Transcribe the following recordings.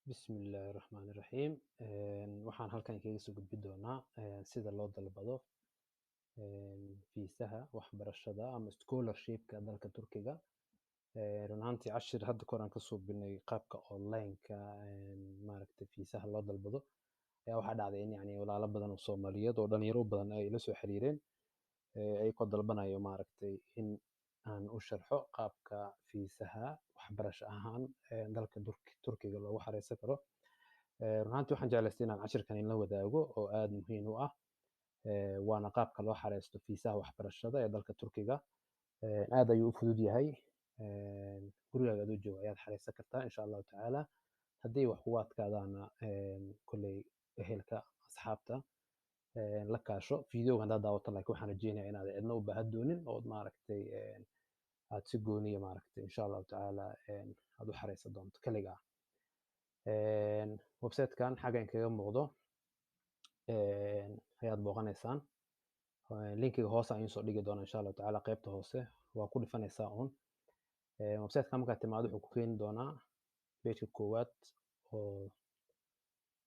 Bismillaahi Raxmaani Raxiim. Waxaan halkan kaga soo gudbi doonaa sida loo dalbado fiisaha waxbarashada ama scholarship-ka dalka Turkiga. Run ahaantii cashir hadda koraan ka soo bilnay qaabka online-ka maaragtay fiisaha loo dalbado ayaa waxaa dhacday in yani walaalo badan oo Soomaaliyeed oo dhalinyaro badan ay la soo xiriireen ay ku dalbanayo maaragtay in aan u sharxo qaabka fiisaha waxbarasho ahaan dalka Turkiga loogu xareysan karo. Run ahaantii waxaan jeclaystay inaan cashirkan la wadaago oo aad muhiim u ah waana qaabka loo xareysto fiisaha waxbarashada ee dalka Turkiga. Aad ayuu u fudud yahay. Gurigaaga adoo jooga ayaad xareysan kartaa insha Allahu tacaala. Haddii wax kugu adkaadaana kolley ehelka asxaabta la kaasho fiidiyowga haddaad daawato laakiin waxaan rajeynayaa inaad cidna u baahan doonin ood maaragtay aad si gooniya maaragtay insha Allahu tacaala aad u xareysan doonto kaligaa. Website-kan xagga inkaga muuqdo ayaad booqanaysaan. Linkiga hoose ayaan soo dhigi doonaa insha Allahu tacaala qaybta hoose waa ku dhifanaysaa uun. Website-kan markaad timaado wuxuu ku keeni doonaa page-ka koowaad oo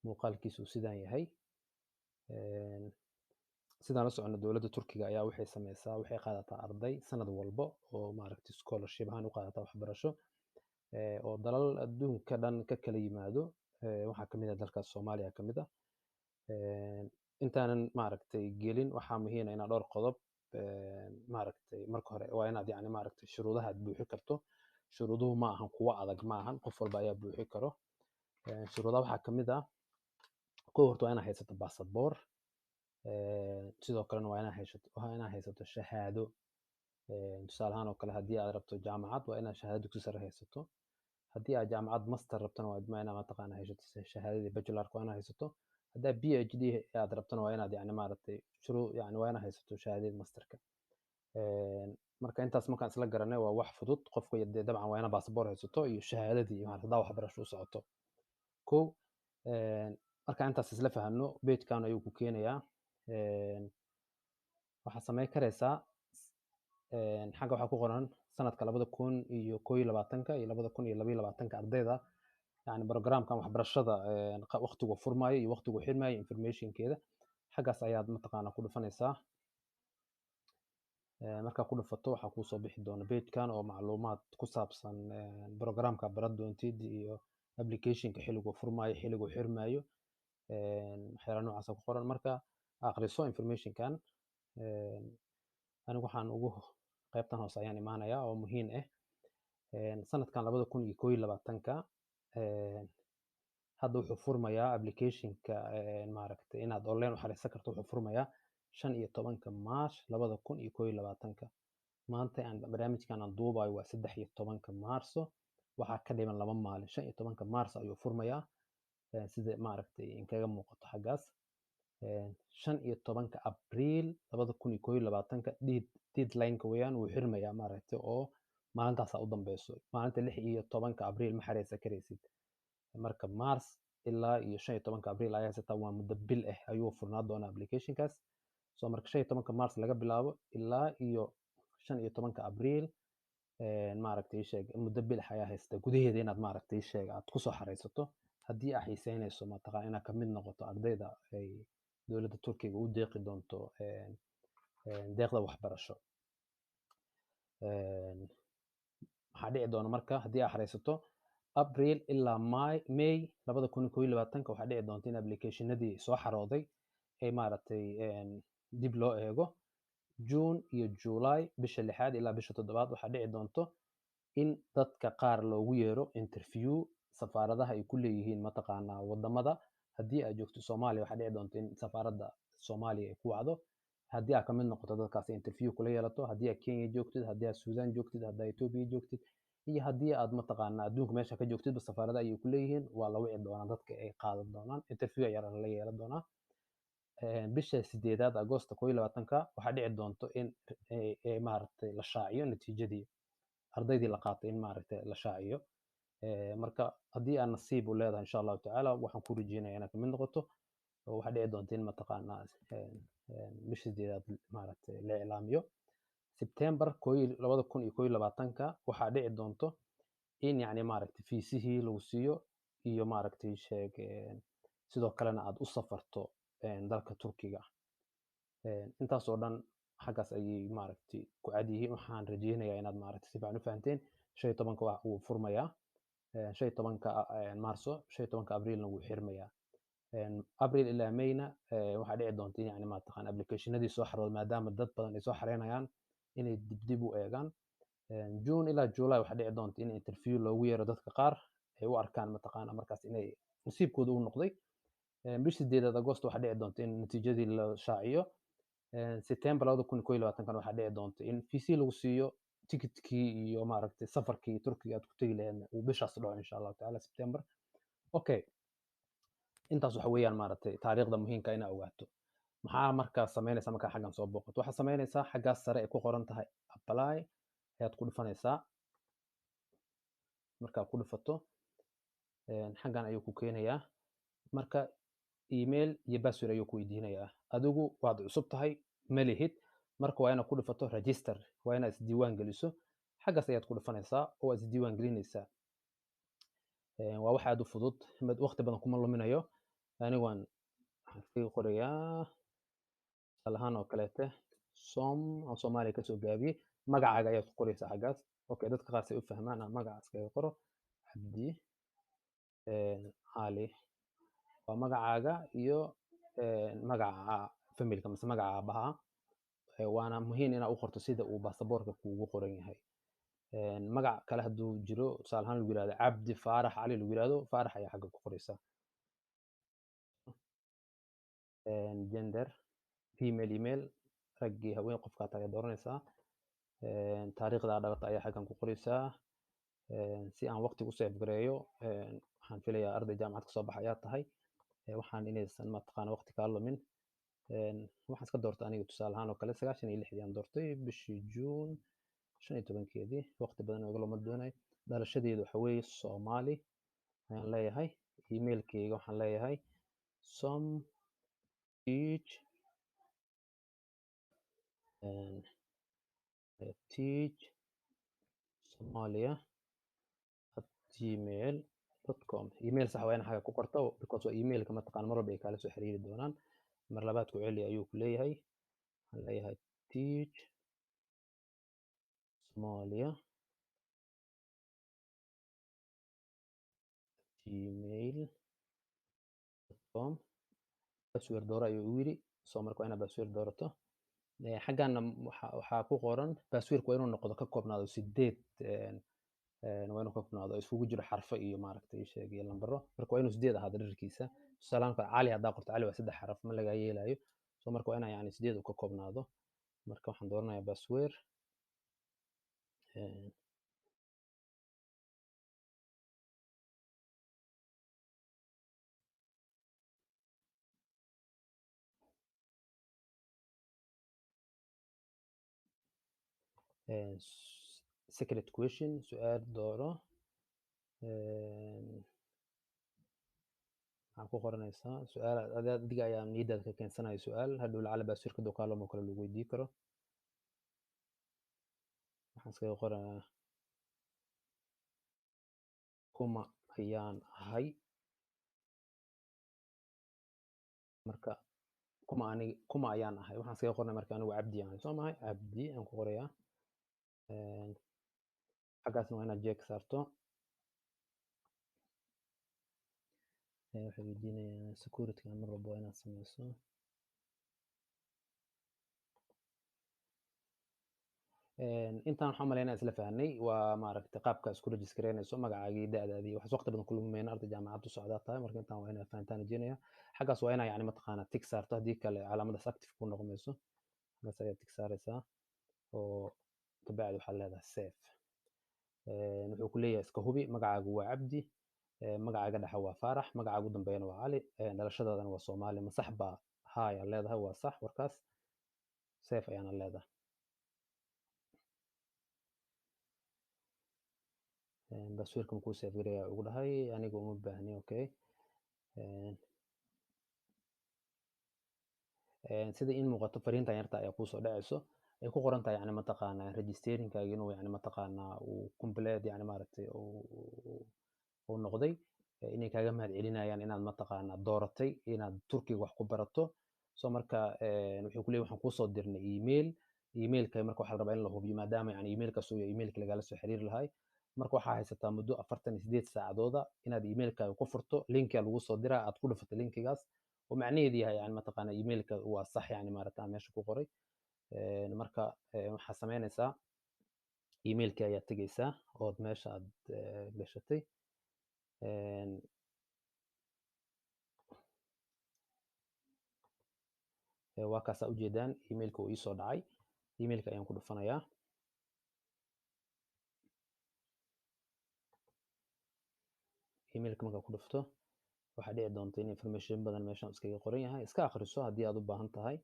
muuqaalkiisu sidaan yahay. Sidaan la socono dowladda Turkiga ayaa waxay qaadataa arday sanad walbo oo maaragtay scholarship ahaan u qaadata waxbarasho oo dalal adduunka dhan ka kala yimaado. Waxaa ka mid ah dalkaas Soomaaliya ka mid ah. Intaanan maaragtay gelin waxaa muhiim ah inaad dhowr qodob maaragtay marka hore waa inaad yani maaragtay shuruudaha aad buuxi karto. Shuruuduhu ma ahan kuwo adag ma ahan, qof walba ayaa buuxi karo. Shuruudaha waxaa ka mid ah kow horta waa inaad haysato baasaboor. Sidoo kalena waa inaad haysato shahaado. Tusaale ahaan oo kale haddii aad rabto jaamacad waa inaad shahaado dugsi sare haysato. Haddii aad jaamacad master rabtana waa inaad mataqaana haysato shahaadadii bachelorka waa inaad haysato. Haddaa PhD aad rabtana waa inaad yani maaragtay waa inaad haysato shahaadadii masterka. Marka intaas markaan isla garanay waa wax fudud. Qofku dee dabcan waa inaad baasaboor haysato iyo shahaadadii haddaa waxbarasho u socoto. Kow markaan intaas isla fahanno page-kan ayuu ku keenayaa. Waxaad samayn karaysaa xagga waxaa ku qoran sanadka 2021 iyo 2022 ardayda yani programkan waxbarashada waqtigu furmaayo iyo waqtigu xirmaayo information-keeda xaggaas ayaad mataqaana ku dhufanaysaa. Markaa ku dhufato waxaa kuu soo bixi doona page-kan oo macluumaad ku saabsan programka baran doontid iyo application-ka xilligu furmaayo xilligu xirmaayo waxyaalaha noocaas ku qoran. Marka akhriso information-kan anigu waxaan ugu qaybtan hoose ayaan imaanayaa oo muhiim ah. Sanadkan 2021 hadda wuxuu furmayaa application-ka maaragtay inaad online u xareysan karto wuxuu furmayaa 15 March 2021. Maanta barnaamijkan aan duubayo waa 13 Maarso. Waxaa ka dhiman 2 maalin 15 Maarso ayuu furmayaa sida maaragtay inkaga muuqato xaggaas. 15 Abriil 2021 deadline-ka weeyaan wuu xirmayaa maaragtay oo maalintaas u dambeyso. Maalinta 16 Abriil ma xareysan karaysid. Marka Mars ilaa iyo 15 Abriil ayaa haysataa waa muddo bil ah ayuu furnaa doonaa application-kaas. So marka 15 Mars laga bilaabo ilaa iyo 15 Abriil maaragtay sheeg muddo bil ah ayaa haysataa gudaheeda inaad maaragtay sheeg aad ku soo xareysato haddii aad xiiseynayso mataqaan inaad ka mid noqoto ardayda ay dowladda Turkiga u deeqi doonto deeqda waxbarasho. Waxaa dhici doona marka haddii aad xareysato Abriil ilaa May 2021 waxaa dhici doonta in application-adii soo xarooday ay maaragtay dib loo eego. June iyo July bisha 6 ilaa bisha 7 waxaa dhici doonto in dadka qaar loogu yeero interview safaaradaha ay ku leeyihiin mataqaanaa wadamada. Haddii aad joogto Soomaaliya waxaa dhici doonta in safaaradda Soomaaliya ay ku wacdo haddii aad ka mid noqoto dadkaas interview kula yeelato. Haddii aad Kenya joogtid, haddii aad Suudaan joogtid, haddii aad Ethiopia joogtid iyo haddii aad mataqaanaa adduunka meesha ka joogtidba safaarada ayay ku leeyihiin waa la wici doonaa dadka ay qaadan doonaan interview ayaa la yeelan doonaa. Bisha 8 Agoosto 2021 waxaa dhici doonto in maaragtay la shaaciyo natiijadii ardaydii la qaatay in maaragtay la shaaciyo. Marka haddii aad nasiib u leedahay insha Allahu tacaala waxaan ku rajeynayaa inaad ka mid noqoto. Waxaa dhici doonta in mataqaanaa bisha 8 maaragtay la iclaamiyo. September 2021 waxaa dhici doonto in yani maaragtay fiisihii lagu siiyo iyo maaragtay sheeg sidoo kalena aad u safarto dalka Turkiga. Intaas oo dhan xaggaas ayay maaragtay ku cad yihiin. Waxaan rajeynayaa inaad maaragtay si fiican u fahanteen. 15 wax uu furmayaa 15 Maarso, 15 Abriilna wuu xirmayaa. Abriil ilaa Mayna waxaa dhici doonta in yani mataqaan applicationadii soo xarooday maadaama dad badan ay soo xareynayaan inay dib u eegaan. June ilaa July waxaa dhici doonta in interview loogu yeero dadka qaar ay u arkaan mataqaana markaas inay nasiibkooda u noqday. Bisha 8 Agosto waxaa dhici doonta in natiijadii la shaaciyo. September 2021 waxaa dhici doonta in VC lagu siiyo ticketkii iyo maaragtay safarkii Turkiga aad ku tagi lahaydna uu bishaas dhaco insha Allah taala September. Okay. Intaas waxa weeyaan maaragtay taariikhda muhiimka ina ogaato. Maxaa markaa sameynaysaa markaa xaggan soo booqato? Waxaa sameynaysaa xaggaas sare ay ku qoran tahay apply ayaad ku dhufanaysaa. Markaa ku dhufato xaggan ayuu ku keenayaa. Marka email iyo password ayuu ku weydiinayaa. Adigu waad cusub tahay ma lihid. Marka waa inaad ku dhufato register. Waa inaad isdiiwaan geliso. Xaggaas ayaad ku dhufanaysaa oo aad isdiiwaan gelinaysaa. Waa wax aad u fudud. Waqti badan kuma luminayo. Anigu waxaan iskaga qorayaa salahan oo kaleete oo Soomaaliya ka soo gaabiyey. Magacaaga ayaad ku qoraysaa xaggaas. Okay, dadka qaar say u fahmaan magacaas kaga qoro Cabdi Ali. Waa magacaaga iyo magaca familka mise magaca aabaha. Waana muhiim inaad u qorto sida uu baasaboorka kuugu qoran yahay. Magac kale hadduu jiro tusaale ahaan lagu yiraahdo Cabdi Faarax Ali lagu yiraahdo Faarax ayaa xagga ku qoraysaa. Gender female email raggii haween qofka aad dooranaysaa. Taariikhda dhalata ayaa xaggan ku qoraysaa. Si aan waqti u save gareeyo waxaan filayaa arday jaamacad ka soo baxay ayaa tahay. Waxaan inaysan mataqaana waqti ka lumin. Waxaan iska doortay aniga tusaale ahaan oo kale 96 aan doortay bishii June 15keedii waqti badan oo lama doonay. Dhalashadeedu waxa weeye Soomaali ayaan leeyahay. Emailkayga waxaan leeyahay teach somalia@gmail.com. Email sax waa in xagga ku qorto because waa emailka mataqaan mar walba ay kala soo xiriiri doonaan. Mar labaad ku celi ayuu ku leeyahay. Waxaan leeyahay teach somalia@gmail.com. Password dooro ayuu u yiri. Soo marka waa inaad password doorato. Xaggaana waxaa ku qoran passwordku waa inuu noqdo ka koobnaado 8 waa inuu ka koobnaado isugu jiro xarfo iyo maaragtay sheeg iyo lambaro. Marka waa inuu 8 ahaado dhererkiisa. Salaamka Cali haddaa qorto Cali waa 3 xaraf ma laga yeelayo. Soo marka waa inaa yani 8 uu ka koobnaado. Marka waxaan dooranayaa password. Secret question su'aal dooro. waxaan ku qoranaysaa su'aal adiga ayaa niyadaada ka keensanaya su'aal hadhow lacala passwordka doo kaalmo kale lagu weydiin karo. waxaan iskaga qorayaa kuma ayaan ahay. Marka kuma ayaan ahay waxaan iskaga qornaa marka anigu Cabdi aan soo mahay Cabdi aan ku qorayaa. xaggaasna waa inaad jeeg saarto. waxay weydiinayaan security mar walba waa inaad sameyso. intaan waxaan umaleynaya isla fahnay waa maaragtay qaabka isku register-gareynayso magacaagii da'daadii waxaas waqti badan ku lumayna arday jaamacad u socdaa tahay marka intaan waa inaad fahantaan rajeynaya. xaggaas waa inaa yani mataqaana tick saarto haddii kale calaamadaas active ku noqonayso. xaggaas ayaad tick saaraysaa oo kabacdi waxaad leedahay save. wuxuu ku leeyahay iska hubi magacaagu waa Cabdi. magacaaga dhexe waa Faarax. magacaaga ugu dambeeyana waa Cali. dhalashadaadana waa Soomaali. ma sax baa? haa ayaad leedahay waa sax warkaas. save ayaana leedahay. passwordka ma kuu save gareeyaa ugu dhahay anigu uma baahni. Okay. sida in muuqato fariintan yarta ayaa kuusoo dhacayso ay ku qoran tahay yani mataqaanaa registeringkaaga inuu yani mataqaanaa uu complete yani maaragtay uu noqday. inay kaaga mahadcelinayaan inaad mataqaanaa dooratay inaad Turkiga wax ku barato. So marka wuxuu ku leeyahay waxaan kuu soo dirnay email. Emailka marka waxaa la rabaa in la hubiyo maadaama yani emailkaas uu yahay emailka lagala soo xiriiri lahay. Marka waxaa haysataa muddo 48 saacadooda inaad emailkaaga ku furto. Linkiga lagu soo diraa aad ku dhufato linkigaas oo macnaheedu yahay yani mataqaanaa emailka waa sax yani maaragta aan meesha ku qoray. Marka waxaa samaynaysaa emailka ayaad tegaysaa ood meesha aad gashatay. waa kaasaa ujeedaan emailka uu iisoo dhacay. Emailka ayaan ku dhufanayaa. Emailka markaa ku dhufto waxaa dhici doonta in information badan meeshaan iskaga qoran yahay. Iska akhriso haddii aad u baahan tahay.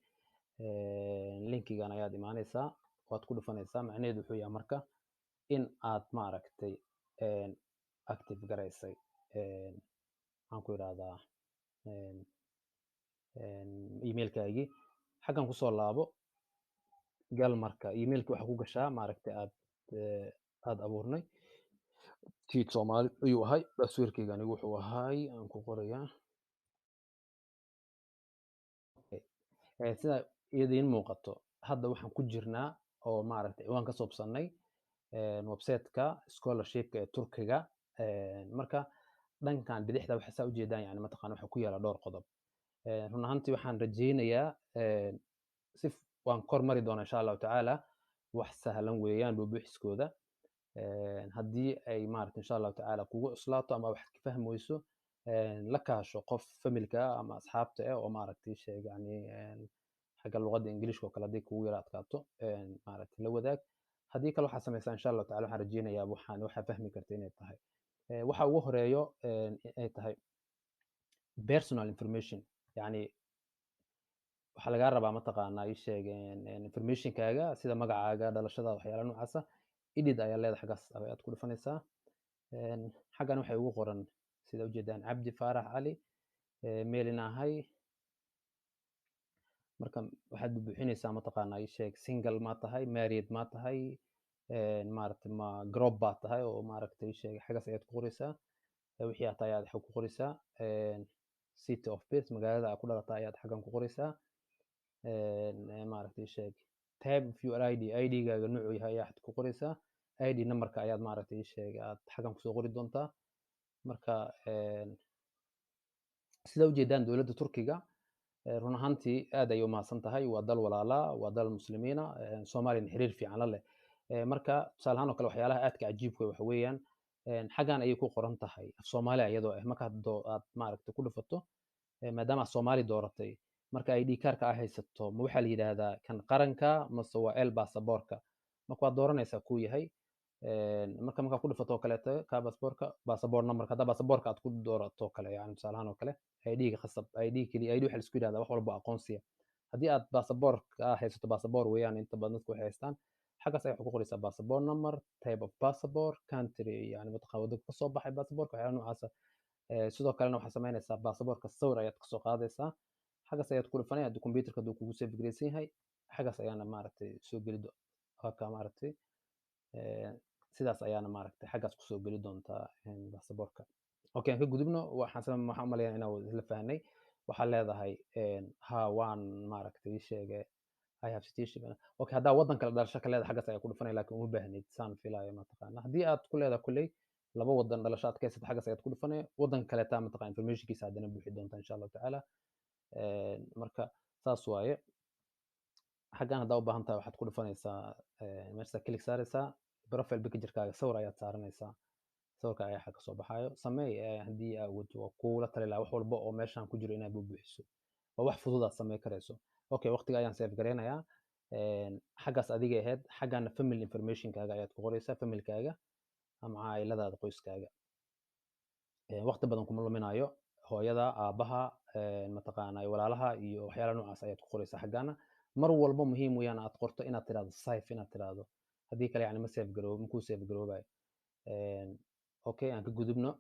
Linkigan ayaad imaanaysaa waad ku dhufanaysaa. Macnaheedu wuxuu yahay marka in aad maaragtay active garaysay maxaan ku idhahdaa emailkaagii. Xaggan kusoo laabo gal marka emailka waxaa ku gashaa maaragtay aad abuurnay. Tiid Soomaali ayuu ahay. Passwordkayga anigu wuxuu ahay aan ku qorayaa. Sida idiin muuqato hadda waxaan ku jirnaa oo maaragtay ciwaan ka soobsannay website-ka scholarship-ka ee Turkiga. Marka dhankan bidixda waxaa saa ujeedaan yani mataqaana waxa ku yaala dhowr qodob. Run ahaantii waxaan rajaynayaa si waan kor mari doonaa insha allahu tacaala. Wax sahlan weeyaan buubuuxiskooda. haddii ay maaragtay insha allahu tacaala kugu cuslaato ama wax ka fahmi weyso la kaasho qof familka ama asxaabta oo maaragtay sheeg yani xagga luqadda ingiliishka oo kale haddii kugu yara adkaato maaragtay la wadaag. haddii kale waxaa samaysaa insha allahu tacaala waxaan rajaynayaa waxaa fahmi karta inay tahay waxa ugu horeeyo ay tahay personal information. Yani waxaa lagaa rabaa mataqaanaa ii sheeg informationkaaga sida magacaaga dhalashadaada waxyaala noocaasa. Edit ayaa leedahay xaggaas ayaad ku dhufanaysaa. xaggan waxay ugu qoran sida ujeedaan Cabdi Faarax Cali mailin ahay. marka waxaad buuxinaysaa mataqaanaa ii sheeg single ma tahay married ma tahay maaragtay ma group baa tahay oo maaragtay ii sheeg xaggaas ayaad ku qoraysaa. wixii aad tahay ayaad xag ku qoraysaa. city of birth magaalada aad ku dhalatay ayaad xaggan ku qoraysaa. maaragtay ii sheeg type of your ID-gaaga nuucu yahay ayaad ku qoraysaa. ID numberka ayaad maaragtay ii sheeg aad xaggan kusoo qori doontaa. marka sida ujeedaan dowladda Turkiga run ahaantii aad ay u mahadsan tahay. waa dal walaala waa dal muslimiina Soomaaliyana xiriir fiican la leh. marka tusaale ahaan oo kale waxyaalaha aadka cajiibka waxa weeyaan xaggan ayay ku qoran tahay af Soomaali iyadoo marka aad maaragtay ku dhufato maadaama aad Soomaali dooratay marka ID kaarka aad haysato ma waxaa la yidhaahdaa kan qaranka mase waa el baasaboorka. marka waad dooranaysaa kuu yahay. markaa ku dhufato oo kaleeto ka baasaboor numberka haddaa baasaboorka aad ku doorato kale yani tusaale ahaan oo kale ID-ga khasab ID keliya ID waxaa la isku yidhahdaa wax walba aqoonsiya. haddii aad baasaboorka haysato baasaboor weeyaan inta badan dadku waxay haystaan. xaggaas ayaa ku qoraysaa baasaboor number type of passport country yani mataqaan waddanka kasoo baxay baasaboorka waxyaala noocaasa. sidoo kalena waxaa samaynaysaa baasaboorka sawir ayaad kasoo qaadaysaa. xaggaas ayaad ku dhufanaya haddii computerka hadduu kugu save garaysan yahay xaggaas ayaana maaragtay soo geli halka maaragtay sidaas ayaana maaragtay xaggaas kusoo geli doontaa baasaboorka. okay aan ka gudubno waxaan u maleeyaa inaan isla fahnay. waxaa leedahay ha waan maaragtay ii sheegay I have citizenship. okay haddaa waddan kale dhalasho ka leedahay xaggaas ayaa ku dhufanaya laakiin uma baahnid saan filaayo mataqaana. haddii aad ku leedahay kulley laba waddan dhalasho aad ka haysata xaggaas ayaad ku dhufanaya. waddan kaleetaa mataqaan informationkiisa haddana buuxi doontaa insha allahu tacaala. marka saas waaye. xaggan haddaa u baahan tahay waxaad ku dhufanaysaa meesha click saaraysaa profile picture-kaaga sawir ayaad saaranaysaa. sawirka ayaa xagga soo baxaayo. sameey haddii aad waa kuula tali lahaa wax walba oo meeshaan ku jiro inaad buuxiso. waa wax fudud aad samey karayso. okay waqtiga ayaan save garaynayaa. xaggaas adiga ahayd xaggana family information-kaaga ayaad ku qoraysaa familkaaga ama caa'iladaada qoyskaaga. waqti badan kuma luminayo. hooyada aabaha mataqaanaa walaalaha iyo waxyaala noocaas ayaad ku qoraysaa xaggana. mar walba muhiim weeyaan aad qorto inaad tiraahdo save inaad tiraahdo. haddii kale yani ma save garoobo makuu save garoobayo. okay aan ka gudubno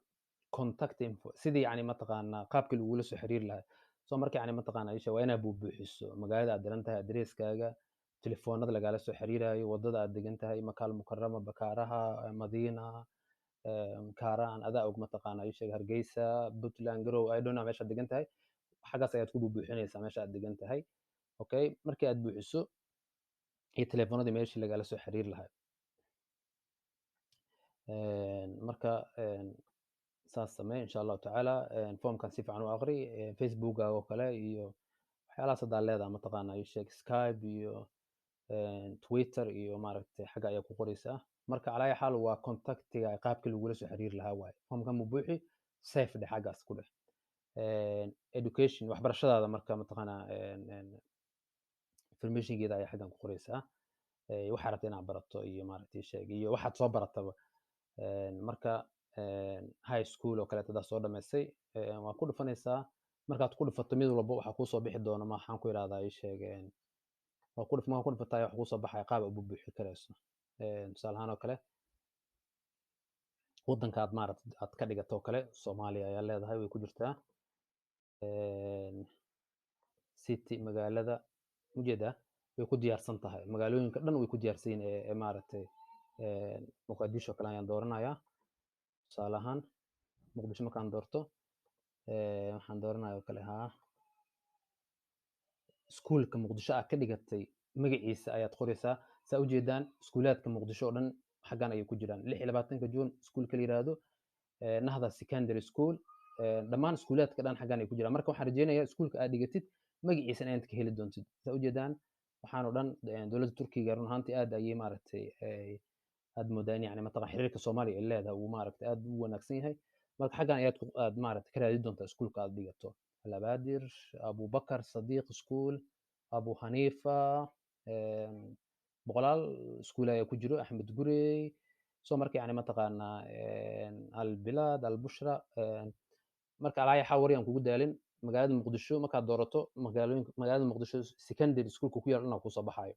contact info sidii yani mataqaanaa qaabkii lagula soo xiriiri lahaa. soo marka yani mataqaanaa isha waa inaad buuxiso magaalada aad degan tahay adresskaaga telefoonada lagala soo xiriirayo waddada aad degan tahay makaal mukarama bakaaraha madiina kaaraan adaa og mataqaanaa ii sheeg hargeysa puntland garow I don't know meeshaad degan tahay xaggaas ayaad ku buuxinaysaa meesha aad degan tahay okay markii aad buuxiso iyo telefoonadii meeshii lagala soo xiriiri lahaa marka saas samee insha allahu tacaala foomkan si fiican u aqri facebookaaga oo kale iyo waxyaalahaas haddaa leedaha mataqaanaa ii sheeg skype iyo twitter iyo maaragtay xagga ayaa ku qoraysaa marka calaa ayi xaal waa contactiga qaabkii lagula soo xiriiri lahaa waaye foomkan mu buuxi safe dheh xaggaas ku dheh education waxbarashadaada marka mataqaanaa informationkeeda ayaa xaggan ku qoraysaa waxaa rabta inaad barato iyo maaragtay sheeg iyo waxaad soo barataba marka high school oo kaleeto haddaad soo dhamaystay waa ku dhufanaysaa markaad ku dhufato mid walba waxaa kuusoo bixi doona maxaan ku idhahdaa ii sheeg waa ku dhufataa wax kuusoo baxaya qaab aad u buuxi karayso tusaale ahaan oo kale waddanka aad maaragtay aad ka dhigato oo kale soomaaliya ayaa leedahay way ku jirtaa city magaalada ujeedaa way ku diyaarsan tahay magaalooyinka dhan way ku diyaarsan yihiin ee maaragtay muqdisho kale ayaan dooranayaa tusaale ahaan muqdisho markaan doorto waxaan dooranaya oo kale haa iskuulka muqdisho aad ka dhigatay magaciisa ayaad qoraysaa saa ujeedaan iskuulaadka muqdisho oo dhan xaggan ayay ku jiraan 26 juun iskuulka la yiraahdo nahda secondary school dhammaan iskuulaadka dhan xaggan ay ku jiraan marka waxaan rajeynayaa iskuulka aad dhigatid magaciisa inaad ka heli doontid saa ujeedaan waxaan oo dhan dowladda turkiga run ahaantii aad ayay maaragtay aad moodaan yani mataqan xiriirka soomaaliya ay leedahay uu maaragtay aad u wanaagsan yahay marka xaggan aad maaragtay ka raadi doontaa iskuulka aad dhigato alabaadir abubakar sadiiq school abu hanifa boqolaal iskuul ayaa ku jiro axmed gurey soo marka yani mataqaanaa albilad albushra marka alaya xaa wari aan kugu daalin magaalada muqdisho markaad doorato magaalada muqdisho secondary schoolka ku yaal dhan kusoo baxayo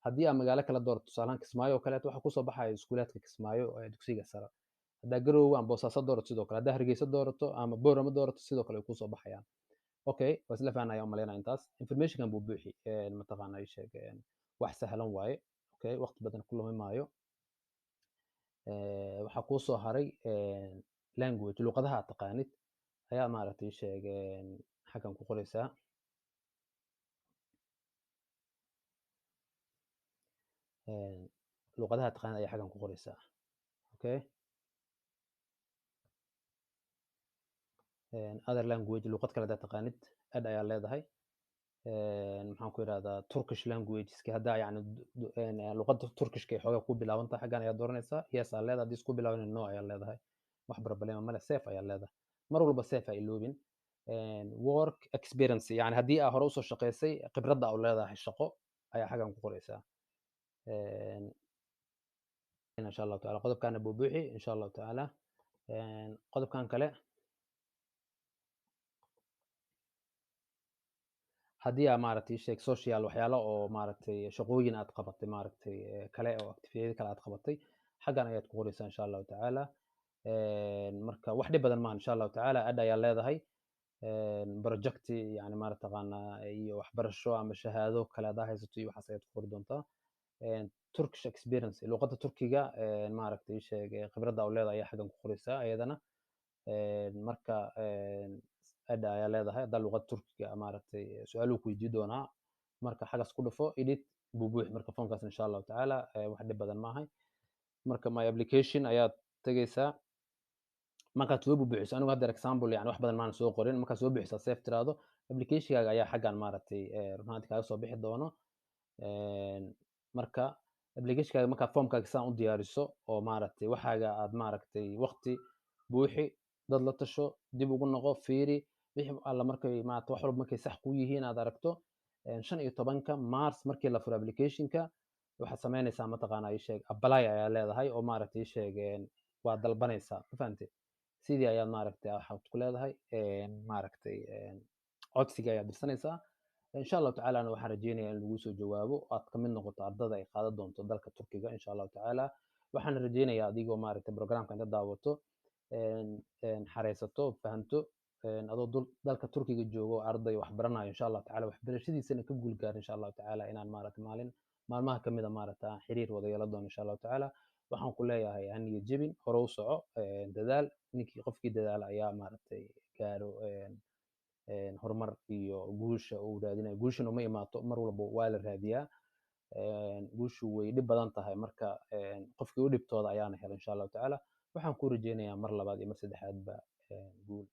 haddii aad magaalo kala doorato tusaalahaan kismaayo oo kaleeto waxaa kusoo baxaya iskuulaadka kismaayo dugsiga sare haddaa garowe ama boosaaso doorato sidoo kale haddaa hargeysa doorato ama boorama doorato sidoo kale ay kusoo baxayaan okay waa isla fahanaya umaleynaya intaas informationkan buu buuxi mataqaanaa ii sheeg wax sahlan waaye okay waqti badan ku lumi maayo waxaa kuu soo haray language luqadaha aad taqaanid ayaa maaragtay ii sheeg xaggan ku qoraysaa luqadaha taqaanid ayaa xaggan ku qoraysaa okay other language luqad kale haddaad taqaanid ad ayaa leedahay maxaan ku idhahdaa turkish languageska haddaa yani luqadda turkishka ay xoogaa ku bilaabantahay xaggan ayaa dooranaysaa yes aa leedahay haddii isku bilaaban no ayaa leedahay wax problema male safe ayaa leedahay mar walba safe ha iloobin work experience yani haddii aa hore usoo shaqaysay khibradda aa leedahay shaqo ayaa xaggan ku qoraysaa insha allahu taala qodobkaana buubuuxi insha allahu tacaala qodobkan kale haddii aa maaragtay sheeg social waxyaalo oo maaragtay shaqooyin aad qabatay maaragtay kale oo activity kale aad qabatay xaggan ayaad ku qoraysaa insha allahu tacaala marka wax dhib badan maaha insha allahu tacaala ad ayaa leedahay project yani maaragtaqaanaa iyo waxbarasho ama shahaado kale haddaa haysato iyo waxaas ayaad ku qori doontaa turkish experience luqadda turkiga maaragtay sheeg khibradda u leedahay ayaa xaggan ku qoraysaa ayadana marka ada ayaa leedahay haddaa luqadda turkiga maaragtay su-aaluhu ku weydii doonaa marka xaggaas ku dhufo edit buubuux marka foomkaas insha allahu tacaala wax dhib badan maahay marka my application ayaad tegaysaa markaad soo buuxiso anigu hadda example yani wax badan maan soo qorin markaad soo buuxisaa safe tiraahdo applicationkaaga ayaa xaggan maaragtay runaantii kaaga soo bixi doono marka applicationkaaga markaad foomkaaga saan u diyaariso oo maaragtay waxaaga aad maaragtay waqti buuxi dad la tasho dib ugu noqo fiiri wixii alla markay maaragtay wax walba markay sax ku yihiin aad aragto 15 mars markii la furo applicationka waxaad samaynaysaa mataqaanaa ii sheeg apply ayaa leedahay oo maaragtay ii sheeg waa dalbanaysaa ma fahantay sidii ayaad maaragtay waxaad ku leedahay maaragtay codsiga ayaad dirsanaysaa insha allahu tacaala waxaan rajeynayaa in lagu soo jawaabo aad ka mid noqoto ardada ay qaadan doonto dalka turkiga insha allahu tacaala waxaan rajeynayaa adigoo maaragtay programka inta daawato xareysato fahanto adoo dalka turkiga joogo arday wax baranayo insha allahu tacaala waxbarashadiisana ka guul gaar insha allahu tacaala inaan maaragtay maalmaha kamid a maaragtay xiriir wada yeelan doono insha allahu tacaala waxaan ku leeyahay ha niyad jebin, hore u soco, dadaal. Ninkii qofkii dadaala ayaa maaragtay gaaro horumar iyo guusha uu raadinayo. Guushuna ma imaato mar walba, waa la raadiyaa. Guushu way dhib badan tahay, marka qofkii u dhibtooda ayaana hela insha allahu tacaala. Waxaan ku rajeynayaa mar labaad iyo mar saddexaadba guul.